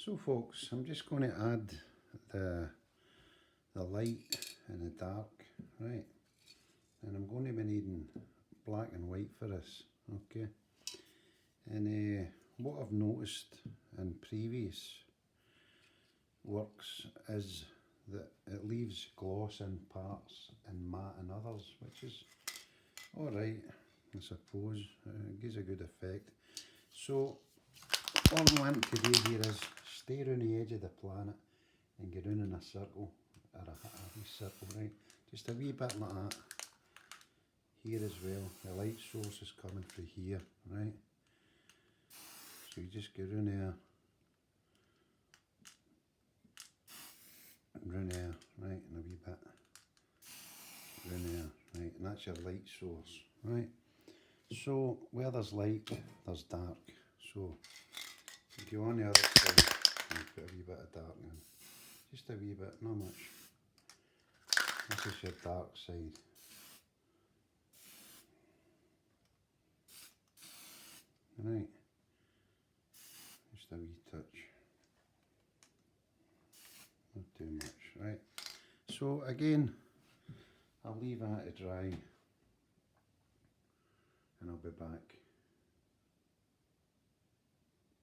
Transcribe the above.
So folks, I'm just going to add the light and the dark, right? And I'm going to be needing black and white for this, okay? And what I've noticed in previous works is that it leaves gloss in parts and matte in others, which is alright, I suppose. It gives a good effect. So all I want to do here is stay around the edge of the planet and get round in a circle, or a wee circle, right? Just a wee bit like that. Here as well, the light source is coming through here, right? So you just get round there, and round there, right, and a wee bit, round there, right, and that's your light source, right? So where there's light, there's dark. So you go on the other side and put a wee bit of dark in. Just a wee bit, not much. This is your dark side. Right. Just a wee touch. Not too much, right? So again, I'll leave that to dry and I'll be back.